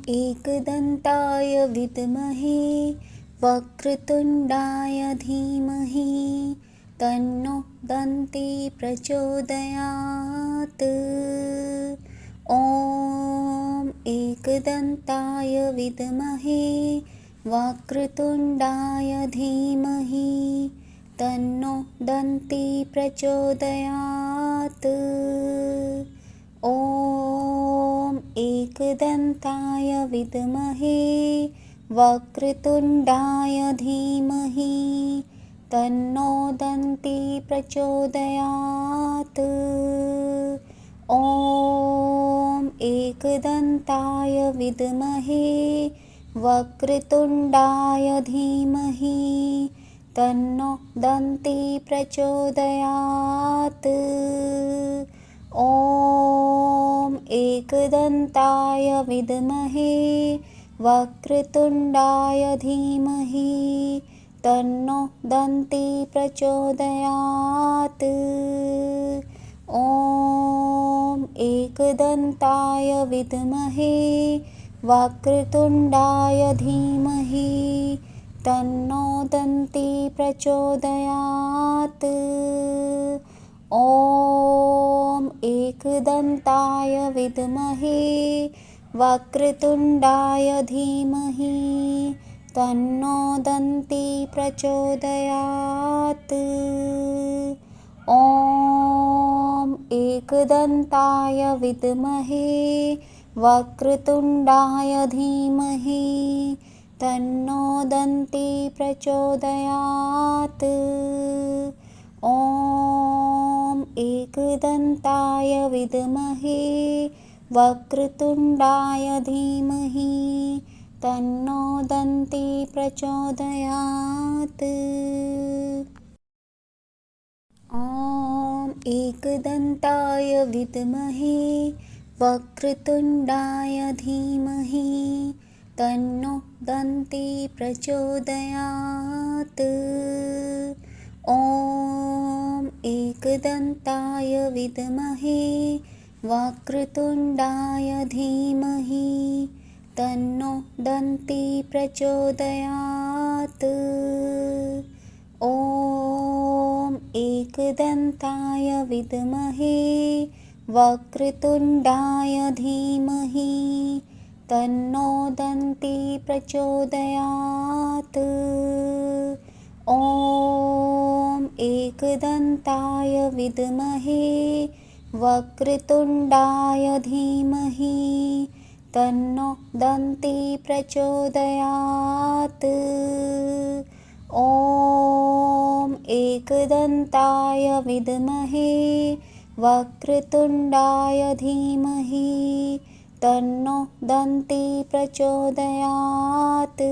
एकदन्ताय विद्महे वक्रतुण्डाय धीमहि तन्नो दन्ती प्रचोदयात्। ॐ एकदन्ताय विद्महे वक्रतुण्डाय धीमहि तन्नो दन्ती प्रचोदयात्। ॐ एकदन्ताय विद्महे वक्रतुण्डाय धीमहि तन्नो दन्ती प्रचोदयात्। ॐ एकदन्ताय विद्महे वक्रतुण्डाय धीमहि तन्नो दन्ती प्रचोदयात्। ॐ एकदन्ताय विद्महे वक्रतुण्डाय धीमहि तन्नो दन्ती प्रचोदयात्। ॐ एकदन्ताय विद्महे वक्रतुण्डाय धीमहि तन्नो दन्ती प्रचोदयात्। ॐ एकदन्ताय विद्महे वक्रतुण्डाय धीमहि तन्नो दन्ती प्रचोदयात्। ॐ एकदन्ताय विद्महे वक्रतुण्डाय धीमहि तन्नो दन्ती प्रचोदयात्। ॐ एकदन्ताय विद्महे वक्रतुण्डाय धीमहि तन्नो दन्ती प्रचोदयात्। ॐ एकदन्ताय विद्महे वक्रतुण्डाय धीमहि तन्नो दन्ती प्रचोदयात्। ॐ एकदन्ताय विद्महे वक्रतुण्डाय धीमहि तन्नो दन्ती प्रचोदयात्। ॐ एकदन्ताय विद्महे वक्रतुण्डाय धीमहि तन्नो दन्ती प्रचोदयात्। ॐ एकदन्ताय विद्महे वक्रतुण्डाय धीमहि तन्नो दन्ती प्रचोदयात्। ॐ एकदन्ताय विद्महे वक्रतुण्डाय धीमहि तन्नो दन्ती प्रचोदयात्।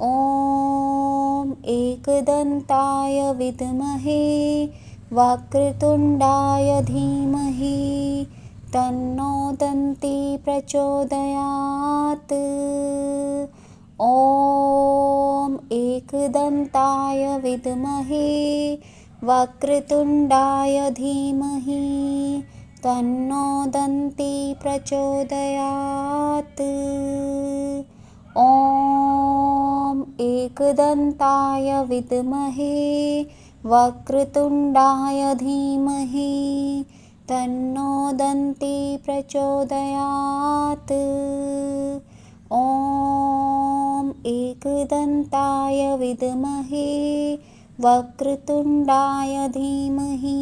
ॐ एकदन्ताय विद्महे वक्रतुण्डाय धीमहि तन्नो दन्ती प्रचोदयात्। ॐ एकदन्ताय विद्महे वक्रतुण्डाय धीमहि तन्नो दन्ती प्रचोदयात्। ॐ एकदन्ताय विद्महे वक्रतुण्डाय धीमहि तन्नो दन्ती प्रचोदयात्। ॐ एकदन्ताय विद्महे वक्रतुण्डाय धीमहि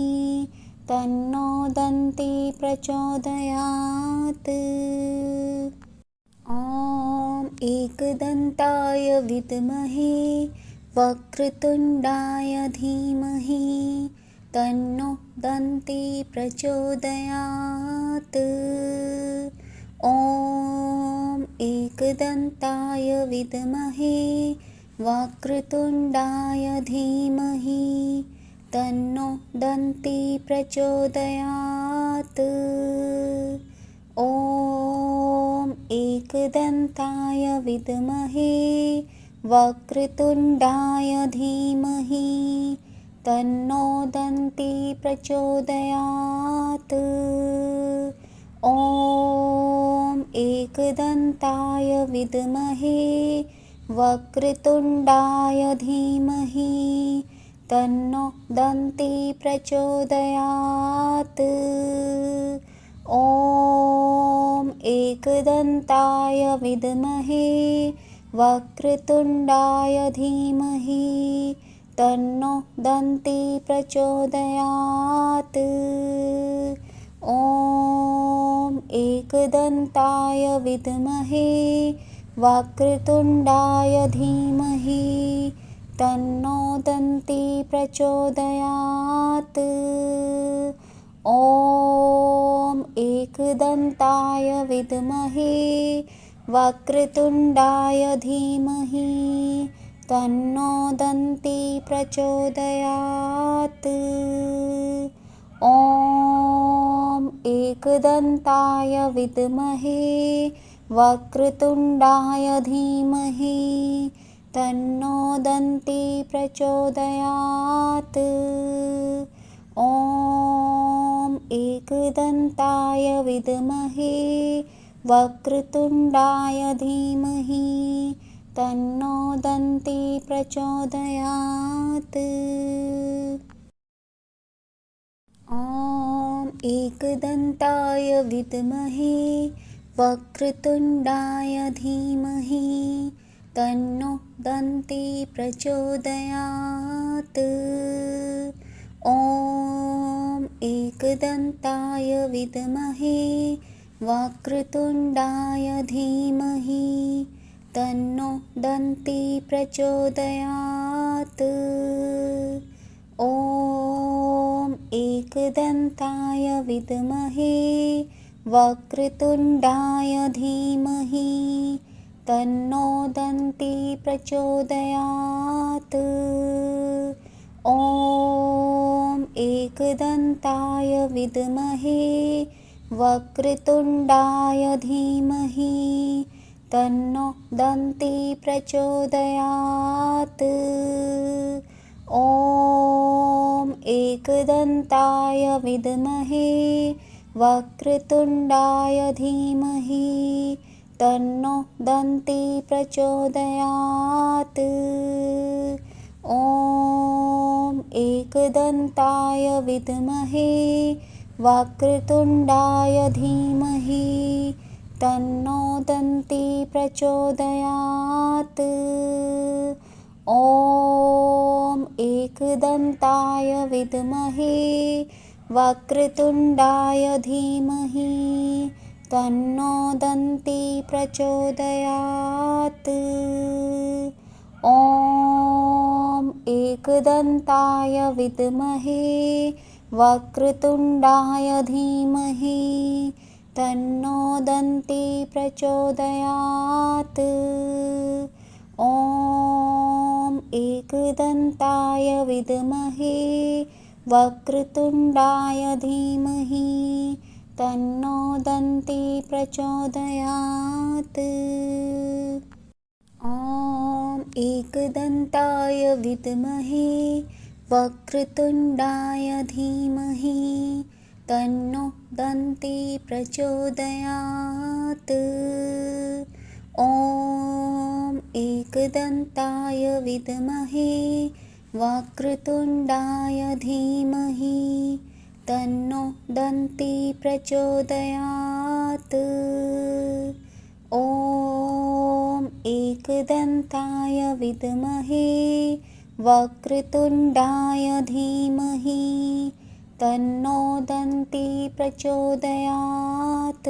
तन्नो दन्ती प्रचोदयात्। ॐ एकदन्ताय विद्महे वक्रतुण्डाय धीमहि तन्नो दन्ती प्रचोदयात्। ॐ एकदन्ताय विद्महे वक्रतुण्डाय धीमहि तन्नो दन्ती प्रचोदयात्। ॐ एकदन्ताय विद्महे वक्रतुण्डाय धीमहि तन्नो दन्ती प्रचोदयात्। ॐ एकदन्ताय विद्महे वक्रतुण्डाय धीमहि तन्नो दन्ती प्रचोदयात्। ॐ एकदन्ताय विद्महे वक्रतुण्डाय धीमहि तन्नो दन्ती प्रचोदयात्। ॐ एकदन्ताय विद्महे वक्रतुण्डाय धीमहि तन्नो दन्ती प्रचोदयात्। ॐ एकदन्ताय विद्महे वक्रतुण्डाय धीमहि तन्नो दन्ती प्रचोदयात्। ॐ एकदन्ताय विद्महे वक्रतुण्डाय धीमहि तन्नो दन्ती प्रचोदयात्। ॐ एकदन्ताय विद्महे वक्रतुण्डाय धीमहि तन्नो दन्ती प्रचोदयात्। ॐ एकदन्ताय विद्महे वक्रतुण्डाय धीमहि तन्नो दन्ती प्रचोदयात्। ॐ एकदन्ताय विद्महे वक्रतुण्डाय धीमहि तन्नो दन्ती प्रचोदयात्। ॐ एकदन्ताय विद्महे वक्रतुण्डाय धीमहि तन्नो दन्ती प्रचोदयात्। ॐ एकदन्ताय विद्महे वक्रतुण्डाय धीमहि तन्नो दन्ती प्रचोदयात्। ॐ एकदन्ताय विद्महे वक्रतुण्डाय धीमहि तन्नो दन्ती प्रचोदयात्। ॐ एकदन्ताय विद्महे वक्रतुण्डाय धीमहि तन्नो दन्ती प्रचोदयात्। ॐ एकदन्ताय विद्महे वक्रतुण्डाय धीमहि तन्नो दन्ती प्रचोदयात्। ॐ एकदन्ताय विद्महे वक्रतुण्डाय धीमहि तन्नो दन्ती प्रचोदयात्। ॐ एकदन्ताय विद्महे वक्रतुण्डाय धीमहि तन्नो दन्ती प्रचोदयात्। ॐ एकदन्ताय विद्महे वक्रतुण्डाय धीमहि तन्नो दन्ती प्रचोदयात्। ॐ एकदन्ताय विद्महे वक्रतुण्डाय धीमहि तन्नो दन्ती प्रचोदयात्। ॐ एकदन्ताय विद्महे वक्रतुण्डाय धीमहि तन्नो दन्ती प्रचोदयात्।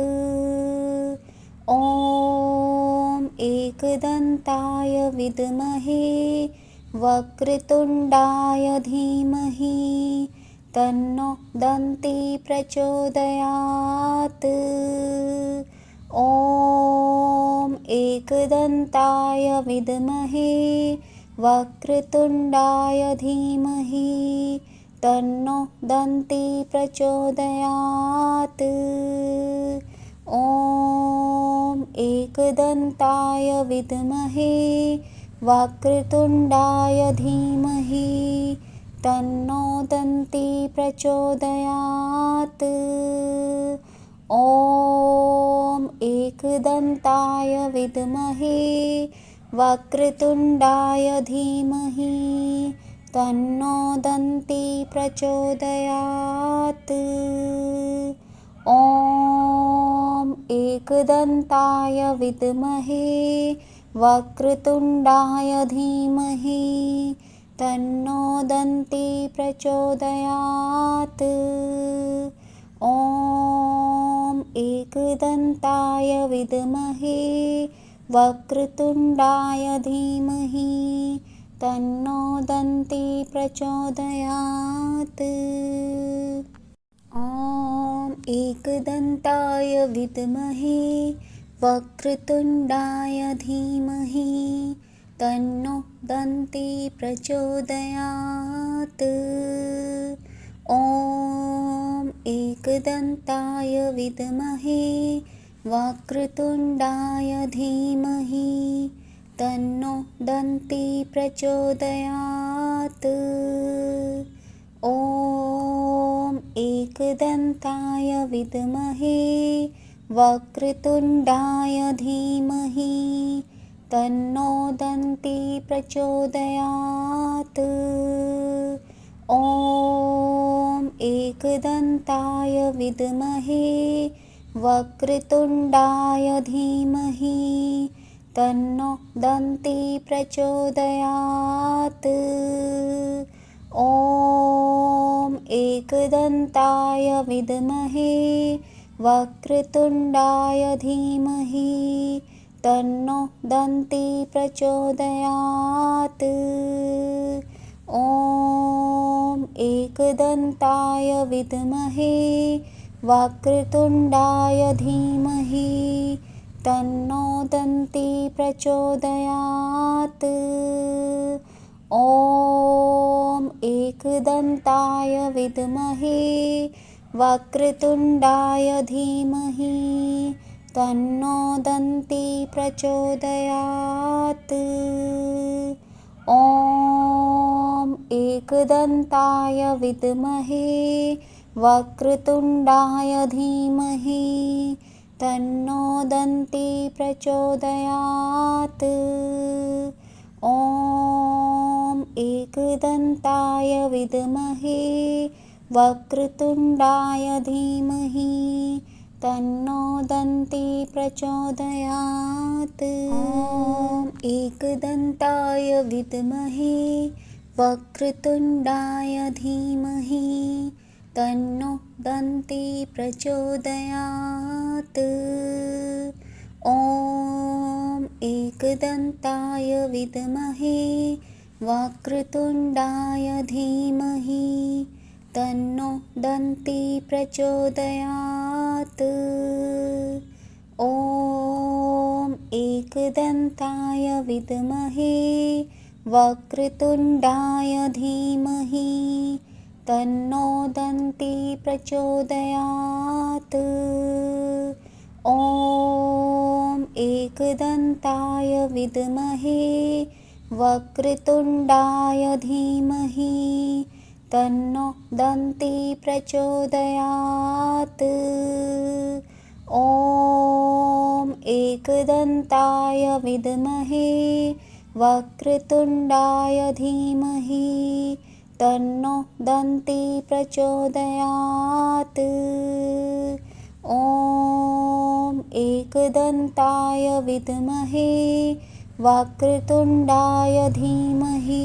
ॐ एकदन्ताय विद्महे वक्रतुण्डाय धीमहि तन्नो दन्ती प्रचोदयात्। ॐ एकदन्ताय विद्महे वक्रतुण्डाय धीमहि तन्नो दन्ती प्रचोदयात्। ॐ एकदन्ताय विद्महे वक्रतुण्डाय धीमहि तन्नो दन्ती प्रचोदयात्। ॐ एकदन्ताय विद्महे वक्रतुण्डाय धीमहि तन्नो दन्ती प्रचोदयात्। ॐ एकदन्ताय विद्महे वक्रतुण्डाय धीमहि तन्नो दन्ती प्रचोदयात्। ॐ एकदन्ताय विद्महे वक्रतुण्डाय धीमहि तन्नो दन्ती प्रचोदयात्। ॐ एकदन्ताय विद्महे वक्रतुण्डाय धीमहि तन्नो दन्ती प्रचोदयात्। ॐ एकदन्ताय विद्महे वक्रतुण्डाय धीमहि तन्नो दन्ती प्रचोदयात्। ॐ एकदन्ताय विद्महे वक्रतुण्डाय धीमहि तन्नो दन्ती प्रचोदयात्। ॐ एकदन्ताय विद्महे वक्रतुण्डाय धीमहि तन्नो दन्ती प्रचोदयात्। ॐ एकदन्ताय विद्महे वक्रतुण्डाय धीमहि तन्नो दन्ती प्रचोदयात्। ॐ एकदन्ताय विद्महे वक्रतुण्डाय धीमहि तन्नो दन्ती प्रचोदयात्। ॐ एकदन्ताय विद्महे वक्रतुण्डाय धीमहि तन्नो दन्ती प्रचोदयात्। ॐ एकदन्ताय विद्महे वक्रतुण्डाय धीमहि तन्नो दन्ती प्रचोदयात्। ॐ एकदन्ताय विद्महे वक्रतुण्डाय धीमहि तन्नो दन्ती प्रचोदयात्। ॐ एकदन्ताय विद्महे वक्रतुण्डाय धीमहि तन्नो दन्ती प्रचोदयात्। ॐ एकदन्ताय विद्महे वक्रतुण्डाय धीमहि तन्नो दन्ती प्रचोदयात्। ॐ एकदन्ताय विद्महे वक्रतुण्डाय धीमहि तन्नो दन्ती प्रचोदयात्। ॐ एकदन्ताय विद्महे वक्रतुण्डाय धीमहि तन्नो दन्ती प्रचोदयात्। ॐ एकदन्ताय विद्महे वक्रतुण्डाय धीमहि तन्नो दन्ती प्रचोदयात्। ॐ एकदन्ताय विद्महे वक्रतुण्डाय धीमहि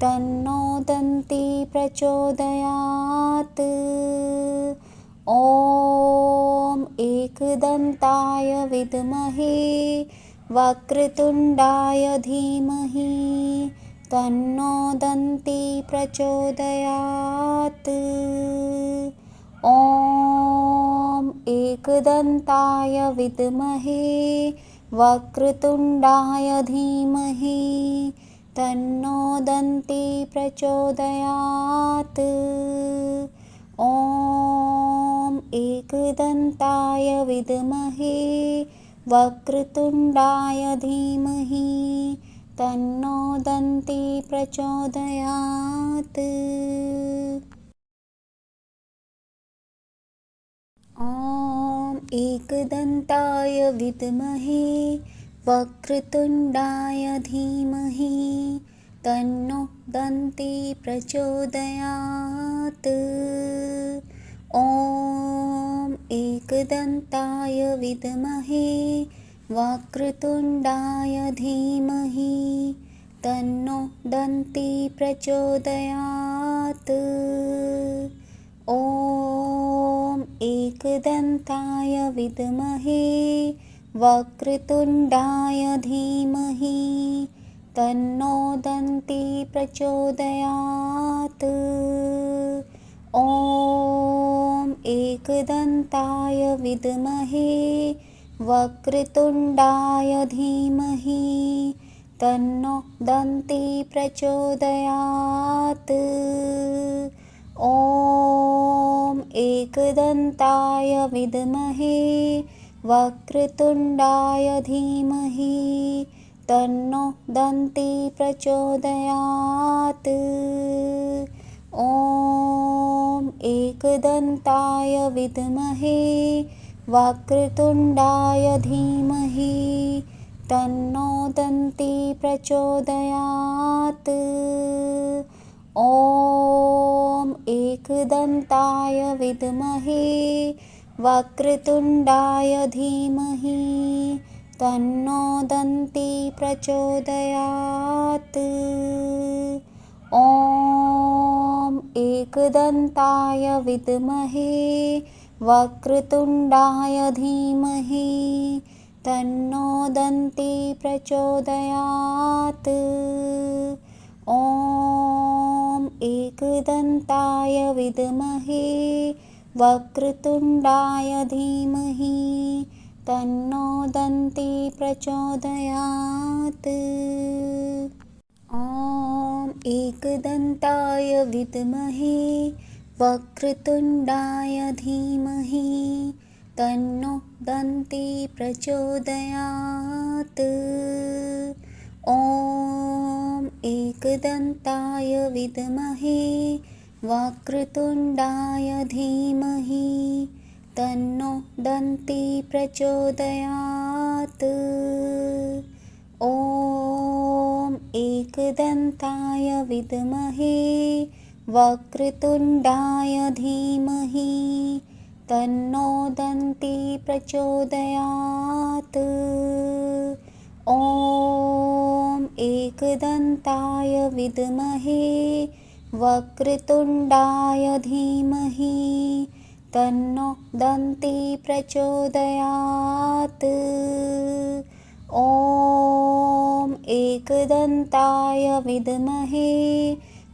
तन्नो दन्ती प्रचोदयात्। ॐ एकदन्ताय विद्महे वक्रतुण्डाय धीमहि तन्नो दन्ती प्रचोदयात्। ॐ एकदन्ताय विद्महे वक्रतुण्डाय धीमहि तन्नो दन्ती प्रचोदयात्। ॐ एकदन्ताय विद्महे वक्रतुण्डाय धीमहि तन्नो दन्ती प्रचोदयात्। ॐ एकदन्ताय विद्महे वक्रतुण्डाय धीमहि तन्नो दन्ती प्रचोदयात्। ॐ एकदन्ताय विद्महे वक्रतुण्डाय धीमहि तन्नो दन्ती प्रचोदयात्। ॐ एकदन्ताय विद्महे वक्रतुण्डाय धीमहि तन्नो दन्ती प्रचोदयात्। ॐ एकदन्ताय विद्महे वक्रतुण्डाय धीमहि तन्नो दन्ती प्रचोदयात्। ॐ एकदन्ताय विद्महे वक्रतुण्डाय धीमहि तन्नो दन्ती प्रचोदयात्। ॐ एकदन्ताय विद्महे वक्रतुण्डाय धीमहि तन्नो दन्ती प्रचोदयात्। ॐ एकदन्ताय विद्महे वक्रतुण्डाय धीमहि तन्नो दन्ती प्रचोदयात्। ॐ एकदन्ताय विद्महे वक्रतुण्डाय धीमहि तन्नो दन्ती प्रचोदयात्। ॐ एकदन्ताय विद्महे वक्रतुण्डाय धीमहि तन्नो दन्ती प्रचोदयात्। ॐ एकदन्ताय विद्महे वक्रतुण्डाय धीमहि तन्नो दन्ती प्रचोदयात्। ॐ एकदन्ताय विद्महे वक्रतुण्डाय धीमहि तन्नो दन्ती प्रचोदयात्। ॐ एकदन्ताय विद्महे वक्रतुण्डाय धीमहि तन्नो दन्ती प्रचोदयात्। ॐ एकदन्ताय विद्महे वक्रतुण्डाय धीमहि तन्नो दन्ती प्रचोदयात्। ॐ एकदन्ताय विद्महे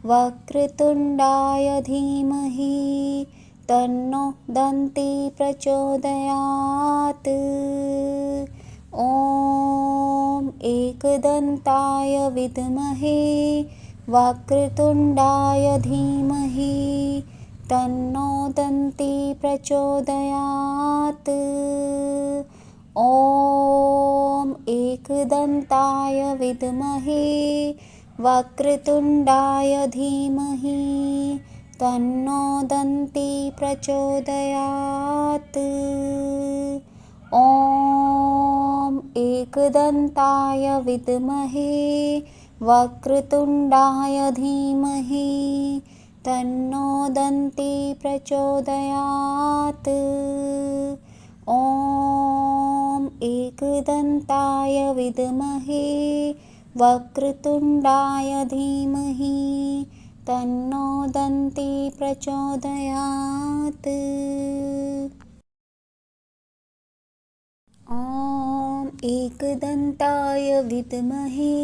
वक्रतुण्डाय धीमहि तन्नो दन्ती प्रचोदयात्। ॐ एकदन्ताय विद्महे वक्रतुण्डाय धीमहि तन्नो दन्ती प्रचोदयात्। ॐ एकदन्ताय विद्महे वक्रतुण्डाय धीमहि तन्नो दन्ती प्रचोदयात्। ॐ एकदन्ताय विद्महे वक्रतुण्डाय धीमहि तन्नो दन्ती प्रचोदयात्। ॐ एकदन्ताय विद्महे वक्रतुण्डाय धीमहि तन्नो दन्ती प्रचोदयात्। ॐ एकदन्ताय विद्महे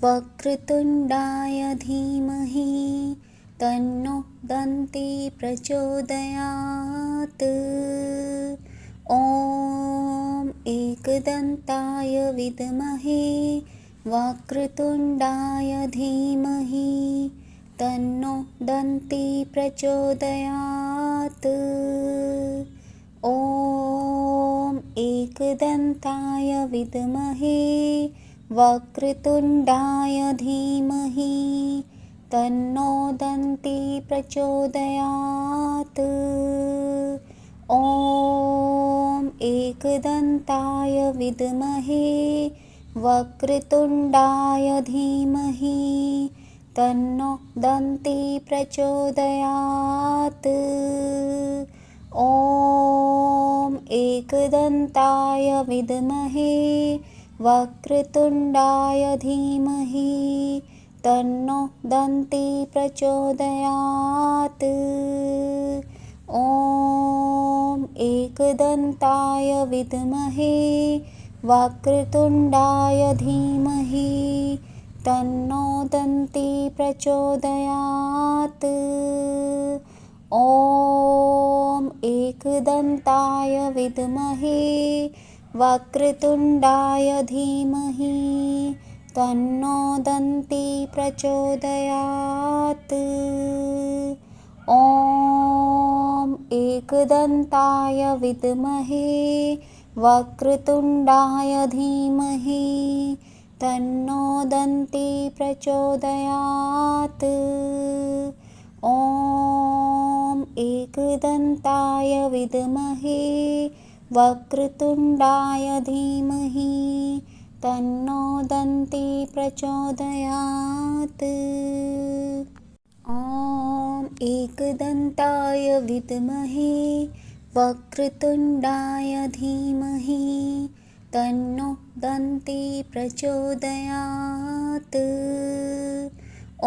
वक्रतुण्डाय धीमहि तन्नो दन्ती प्रचोदयात्। ॐ एकदन्ताय विद्महे वक्रतुण्डाय धीमहि तन्नो दन्ती प्रचोदयात्। ॐ एकदन्ताय विद्महे वक्रतुण्डाय धीमहि तन्नो दन्ती प्रचोदयात्। ॐ एकदन्ताय विद्महे वक्रतुण्डाय धीमहि तन्नो दन्ती प्रचोदयात्। ॐ एकदन्ताय विद्महे वक्रतुण्डाय धीमहि तन्नो दन्ती प्रचोदयात्। ॐ एकदन्ताय विद्महे वक्रतुण्डाय धीमहि तन्नो दन्ती प्रचोदयात्। ॐ एकदन्ताय विद्महे वक्रतुण्डाय धीमहि तन्नो दन्ती प्रचोदयात्। ॐ एकदन्ताय विद्महे वक्रतुण्डाय धीमहि तन्नो दन्ती प्रचोदयात्। ॐ एकदन्ताय विद्महे वक्रतुण्डाय धीमहि तन्नो दन्ती प्रचोदयात्। ॐ एकदन्ताय विद्महे वक्रतुण्डाय धीमहि तन्नो दन्ती प्रचोदयात्।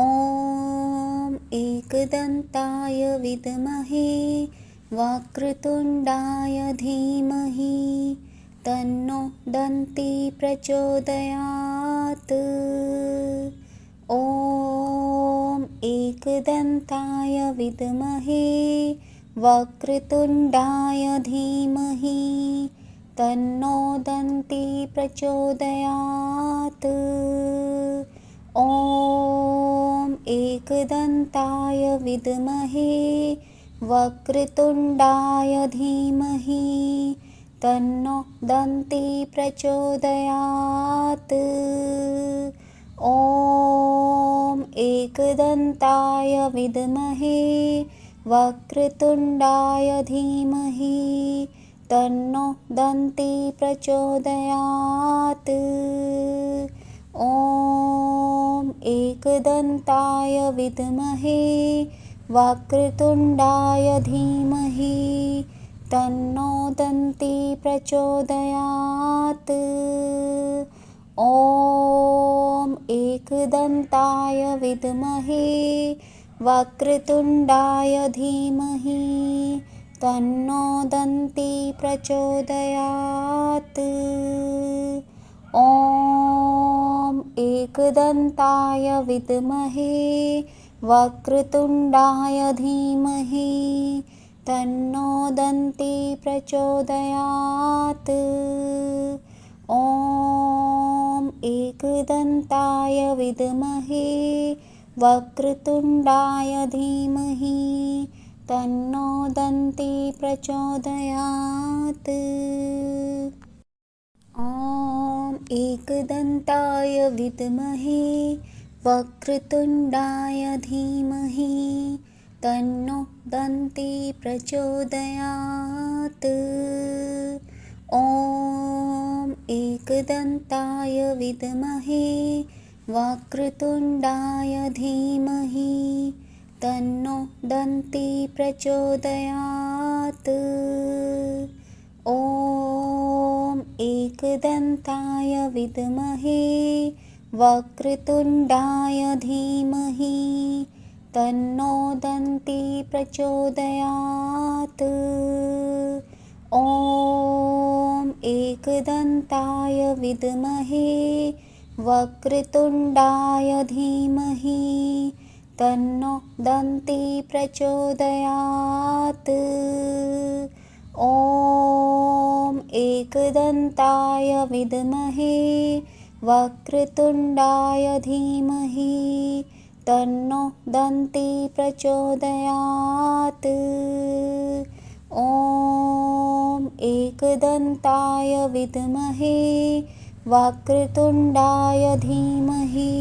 ॐ एकदन्ताय विद्महे वक्रतुण्डाय धीमहि तन्नो दन्ती प्रचोदयात्। ॐ एकदन्ताय विद्महे वक्रतुण्डाय धीमहि तन्नो दन्ती प्रचोदयात्। ॐ एकदन्ताय विद्महे वक्रतुण्डाय धीमहि तन्नो दन्ती प्रचोदयात्। ॐ एकदन्ताय विद्महे वक्रतुण्डाय धीमहि तन्नो दन्ती प्रचोदयात्। ॐ एकदन्ताय विद्महे वक्रतुण्डाय धीमहि तन्नो दन्ती प्रचोदयात्। ॐ एकदन्ताय विद्महे वक्रतुण्डाय धीमहि तन्नो दन्ती प्रचोदयात्। ॐ एकदन्ताय विद्महे वक्रतुण्डाय धीमहि तन्नो दन्ती प्रचोदयात्। ॐ एकदन्ताय विद्महे वक्रतुण्डाय धीमहि तन्नो दन्ती प्रचोदयात्। ॐ एकदन्ताय विद्महे वक्रतुण्डाय धीमहि तन्नो दन्ती प्रचोदयात्। ॐ एकदन्ताय विद्महे वक्रतुण्डाय धीमहि तन्नो दन्ती प्रचोदयात्। ॐ एकदन्ताय विद्महे वक्रतुण्डाय धीमहि तन्नो दन्ती प्रचोदयात्। ॐ एकदन्ताय विद्महे वक्रतुण्डाय धीमहि तन्नो दन्ती प्रचोदयात्। ॐ एकदन्ताय विद्महे वक्रतुण्डाय धीमहि तन्नो दन्ती प्रचोदयात्। ॐ एकदन्ताय विद्महे वक्रतुण्डाय धीमहि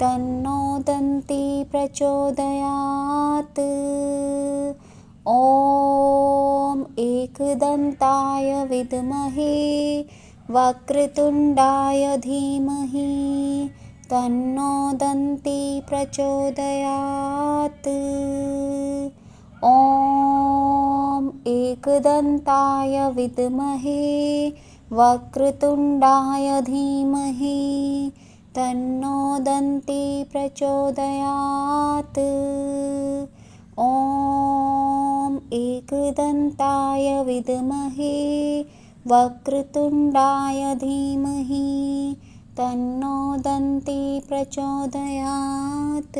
तन्नो दन्ती प्रचोदयात्। ॐ एकदन्ताय विद्महे वक्रतुण्डाय धीमहि तन्नो दन्ती प्रचोदयात्। ॐ एकदन्ताय विद्महे वक्रतुण्डाय धीमहि तन्नो दन्ती प्रचोदयात्। ॐ एकदन्ताय विद्महे वक्रतुण्डाय धीमहि तन्नो दन्ती प्रचोदयात्।